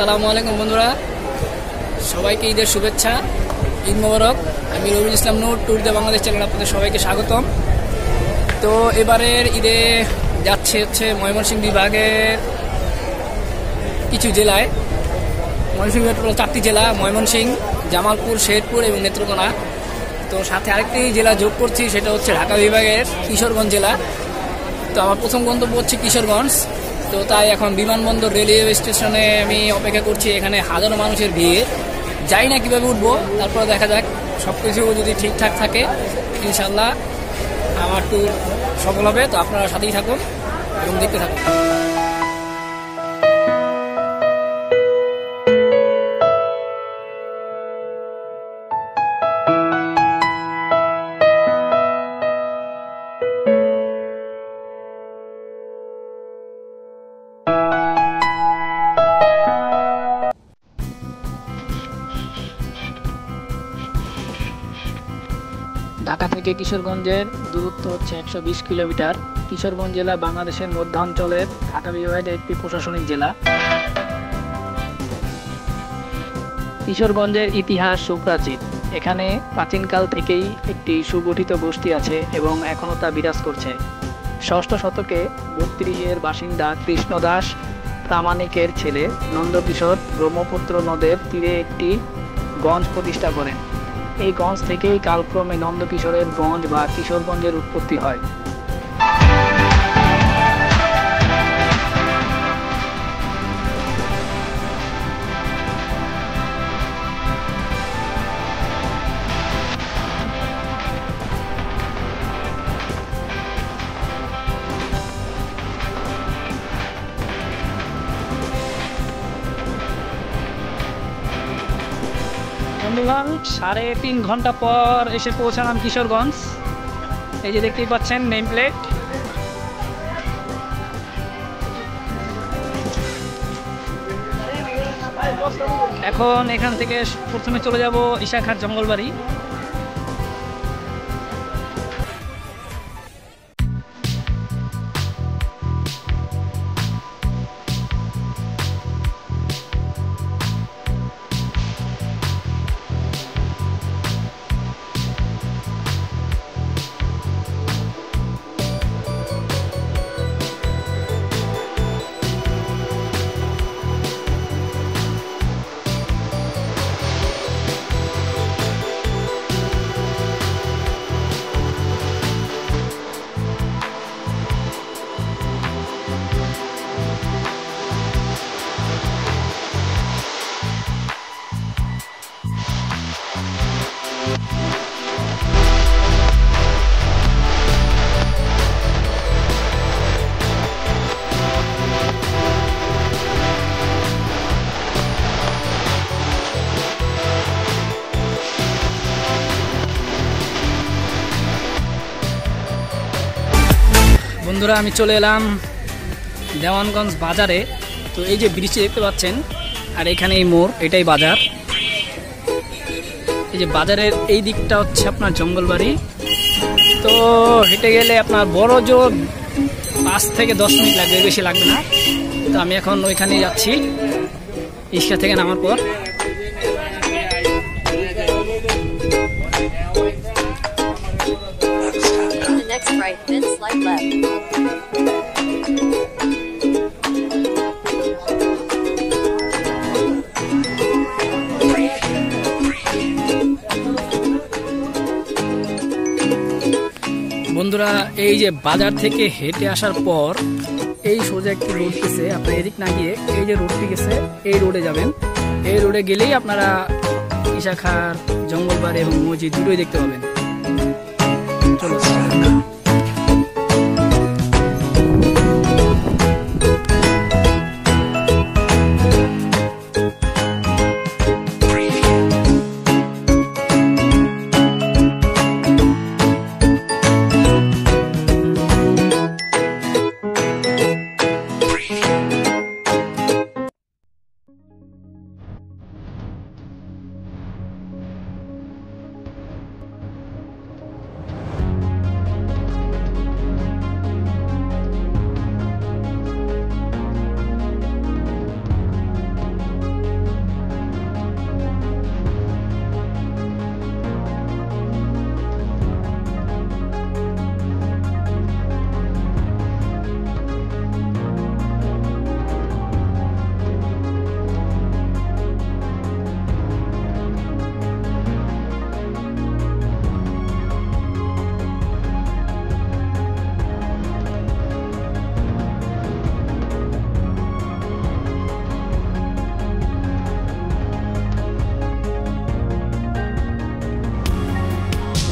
আসসালামু আলাইকুম বন্ধুরা, সবাইকে ঈদের শুভেচ্ছা, ঈদ মোবারক। আমি রবিউল ইসলাম নূর, ট্যুর দ্য বাংলাদেশ চ্যানেল আপনাদের সবাইকে স্বাগতম। তো এবারের ঈদে যাচ্ছে ময়মনসিংহ বিভাগের কিছু জেলায়। ময়মনসিংহ 4টি জেলা: ময়মনসিংহ, জামালপুর, শেরপুর এবং নেত্রকোনা। তো সাথে আরেকটি জেলা যোগ করছি, সেটা হচ্ছে ঢাকা বিভাগের কিশোরগঞ্জ জেলা। তো আমার প্রথম গন্তব্য হচ্ছে কিশোরগঞ্জ। তো তাই এখন বিমানবন্দর রেলওয়ে স্টেশনে আমি অপেক্ষা করছি। এখানে হাজারো মানুষের ভিড়, যাই না কিভাবে উঠবো, তারপর দেখা যাক। সব কিছু যদি ঠিকঠাক থাকে ইনশাল্লাহ আমার ট্যুর সফল হবে। তো আপনারা সাথেই থাকুন এবং দেখতে থাকুন। ঢাকা থেকে কিশোরগঞ্জের দূরত্ব হচ্ছে 120 কিলোমিটার। কিশোরগঞ্জ জেলা বাংলাদেশের মধ্যাঞ্চলের ঢাকা বিভাগের একটি প্রশাসনিক জেলা। কিশোরগঞ্জের ইতিহাস সুপ্রাচীন। এখানে প্রাচীনকাল থেকেই একটি সুগঠিত বস্তি আছে এবং এখনও তা বিরাজ করছে। ষষ্ঠ শতকে 32-এর বাসিন্দা কৃষ্ণদাস প্রামাণিকের ছেলে নন্দকিশোর ব্রহ্মপুত্র নদের তীরে একটি গঞ্জ প্রতিষ্ঠা করেন। এই গঞ্জ থেকেই কালক্রমে নন্দকিশোরের গঞ্জ বা কিশোরগঞ্জের উৎপত্তি হয়। বন্ধুগণ, 3.5 ঘন্টা পর এসে পৌঁছালাম কিশোরগঞ্জ। এই যে দেখতেই পাচ্ছেন নেম প্লেট। এখন এখান থেকে প্রথমে চলে যাব ইশাখার জঙ্গলবাড়ি। বন্ধুরা, আমি চলে এলাম দেওয়ানগঞ্জ বাজারে। তো এই যে ব্রিজটি দেখতে পাচ্ছেন, আর এখানে এই মোড়, এটাই বাজার। এই যে বাজারের এই দিকটা হচ্ছে আপনার জঙ্গলবাড়ি। তো হেঁটে গেলে আপনার বড় জোর 5 থেকে 10 মিনিট লাগবে, বেশি লাগবে না। তো আমি এখন ওইখানে যাচ্ছি রিক্সা থেকে নামার পর। Right, then slight left. বন্ধুরা, এই যে বাজার থেকে হেঁটে আসার পর এই সোজা একটি রোড গেছে, আপনার এদিক না গিয়ে এই যে রোডটি গেছে এই রোডে যাবেন। এই রোডে গেলেই আপনারা ইশাখার জঙ্গলবাড়ি এবং মসজিদ দুটোই দেখতে পাবেন। চলো।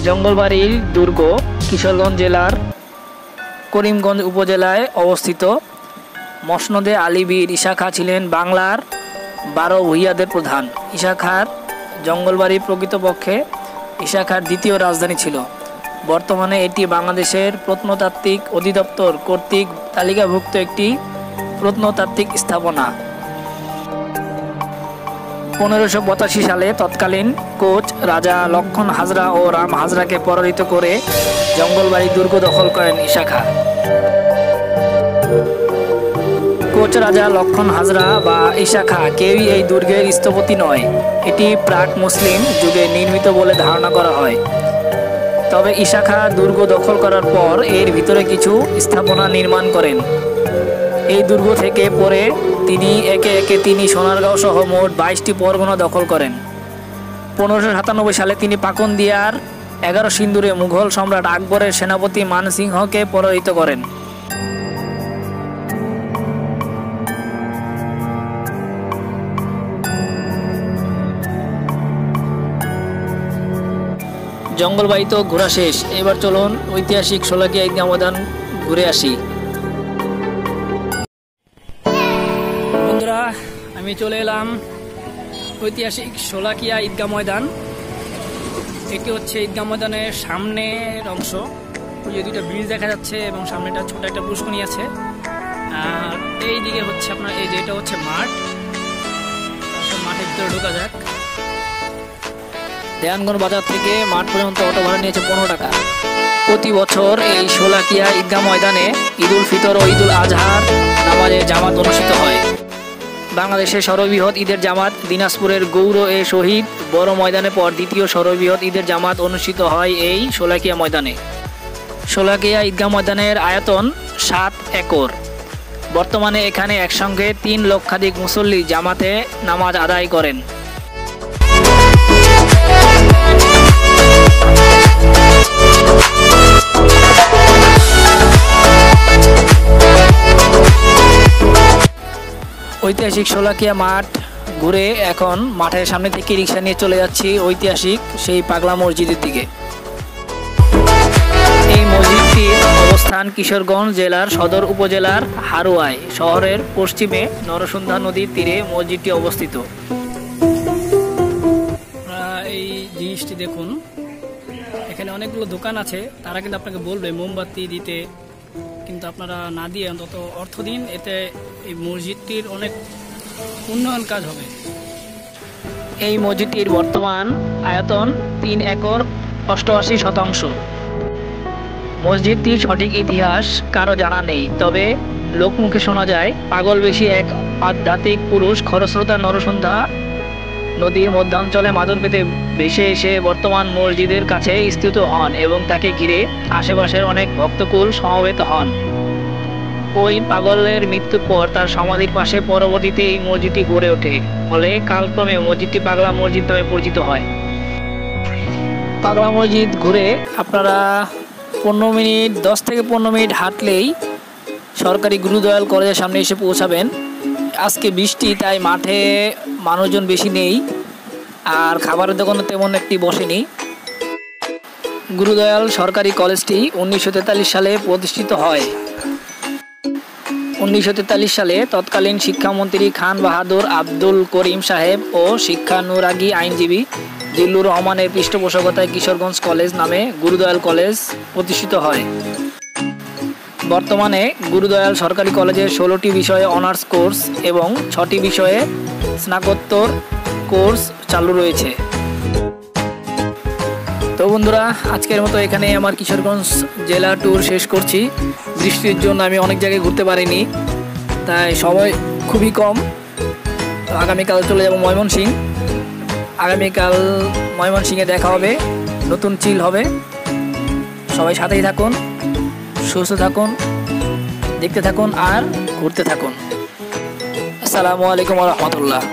জঙ্গলবাড়ির দুর্গ কিশোরগঞ্জ জেলার করিমগঞ্জ উপজেলায় অবস্থিত। মসনদে আলী বীর ঈসা খাঁ ছিলেন বাংলার 12 ভূঁইয়াদের প্রধান। ঈসা খাঁর জঙ্গলবাড়ি প্রকৃতপক্ষে ঈসা খাঁর দ্বিতীয় রাজধানী ছিল। বর্তমানে এটি বাংলাদেশের প্রত্নতাত্ত্বিক অধিদপ্তর কর্তৃক তালিকাভুক্ত একটি প্রত্নতাত্ত্বিক স্থাপনা। 1585 সালে তৎকালীন কোচ রাজা লক্ষণ হাজরা ও রাম হাজরাকে পরাজিত করে জঙ্গলবাড়ি দুর্গ দখল করেন ঈসা খাঁ। কোচ রাজা লক্ষণ হাজরা বা ঈসা খাঁ কেউই এই দুর্গের স্থপতি নয়। এটি প্রাক মুসলিম যুগে নির্মিত বলে ধারণা করা হয়। তবে ঈসা খাঁ দুর্গ দখল করার পর এর ভিতরে কিছু স্থাপনা নির্মাণ করেন। এই দুর্গ থেকে পরে তিনি একে একে সোনারগাঁও সহ মোট 22টি পরগনা দখল করেন। 1597 সালে তিনি পাকুন্দিয়ার 11 সিন্দুরে মুঘল সম্রাট আকবরের সেনাপতি মানসিংহকে পরাজিত করেন। জঙ্গলবাড়ি তো ঘোরা শেষ, এবার চলুন ঐতিহাসিক শোলাকিয়া ঈদগাহ ময়দান ঘুরে আসি। বন্ধুরা, আমি চলে এলাম ঐতিহাসিক শোলাকিয়া ঈদগাহ ময়দান। এটি হচ্ছে ঈদগাহ ময়দানের সামনের অংশ। ওই যে দুইটা ব্রিজ দেখা যাচ্ছে এবং সামনে একটা ছোট একটা পুষ্করণী আছে। আর এই দিকে হচ্ছে আপনার এই যে এটা হচ্ছে মাঠ। মাঠের ভিতরে ঢোকা যাক। দেয়ানগঞ্জ বাজার থেকে মাঠ পর্যন্ত অটো ভাড়া নিয়েছে 15 টাকা। প্রতি বছর এই শোলাকিয়া ঈদগাহ ময়দানে ঈদুল ফিতর ও ঈদুল আজহার নামাজের জামাত অনুষ্ঠিত হয়। বাংলাদেশের সর্ববৃহৎ ঈদের জামাত দিনাজপুরের গৌর এ শহীদ বড় ময়দানের পর দ্বিতীয় সর্ববৃহৎ ঈদের জামাত অনুষ্ঠিত হয় এই শোলাকিয়া ময়দানে। শোলাকিয়া ঈদগাহ ময়দানের আয়তন 7 একর। বর্তমানে এখানে একসঙ্গে 3 লক্ষাধিক মুসল্লি জামাতে নামাজ আদায় করেন। ঐতিহাসিক শোলাকিয়া মাঠ ঘুরে এখন মাঠের সামনে থেকে রিক্সা নিয়ে চলে যাচ্ছি ঐতিহাসিক সেই পাগলা মসজিদের দিকে। এই মসজিদটির অবস্থান কিশোরগঞ্জ জেলার সদর উপজেলার হারোয়ায়। শহরের পশ্চিমে নরসুন্ধা নদীর তীরে মসজিদটি অবস্থিত। এই জিনিসটি দেখুন, এখানে অনেকগুলো দোকান আছে। তারা কিন্তু আপনাকে বলবে মোমবাতি দিতে, কিন্তু আপনারা না দিয়ে অন্তত অর্থ দিন, এতে এই মসজিদটির অনেক উন্নয়ন কাজ হবে। এই মসজিদটির বর্তমান আয়তন 3 একর 88 শতাংশ। মসজিদটির সঠিক ইতিহাস কারো জানা নেই, তবে লোকমুখে শোনা যায় পাগলবেশী এক আধ্যাত্মিক পুরুষ খরস্রোতা নরসুন্ধা নদীর মধ্যাঞ্চলে মাদল পেতে ভেসে এসে বর্তমান মসজিদের কাছে স্থিত হন এবং তাকে ঘিরে আশেপাশের অনেক ভক্তকুল সমবেত হন। ওই পাগলের মৃত্যুর পর তার সমাধির পাশে পরবর্তীতে এই মসজিদটি গড়ে ওঠে, ফলে কালক্রমে মসজিদটি পাগলা মসজিদ নামে পরিচিত হয়। পাগলা মসজিদ ঘুরে আপনারা 10 থেকে 15 মিনিট হাঁটলেই সরকারি গুরুদয়াল কলেজের সামনে এসে পৌঁছাবেন। আজকে বৃষ্টি, তাই মাঠে মানুষজন বেশি নেই, আর খাবারের দোকানে তেমন একটি বসেনি। গুরুদয়াল সরকারি কলেজটি 1943 সালে প্রতিষ্ঠিত হয়। 1943 সালে তৎকালীন শিক্ষামন্ত্রী খান বাহাদুর আব্দুল করিম সাহেব ও শিক্ষানুরাগী আইনজীবী জিল্লুর রহমানের পৃষ্ঠপোষকতায় কিশোরগঞ্জ কলেজ নামে গুরুদয়াল কলেজ প্রতিষ্ঠিত হয়। বর্তমানে গুরুদয়াল সরকারি কলেজের 16টি বিষয়ে অনার্স কোর্স এবং 6টি বিষয়ে স্নাতকোত্তর কোর্স চালু রয়েছে। তো বন্ধুরা, আজকের মতো এখানে আমার কিশোরগঞ্জ জেলা ট্যুর শেষ করছি। বৃষ্টির জন্য আমি অনেক জায়গায় ঘুরতে পারিনি, তাই সময় খুবই কম। তো আগামীকাল চলে যাব ময়মনসিংহ। আগামীকাল ময়মনসিংহে দেখা হবে, নতুন চিল হবে। সবাই সাথেই থাকুন, সুস্থ থাকুন, দেখতে থাকুন আর ঘুরতে থাকুন। আসসালামু আলাইকুম ওয়া রাহমাতুল্লাহ।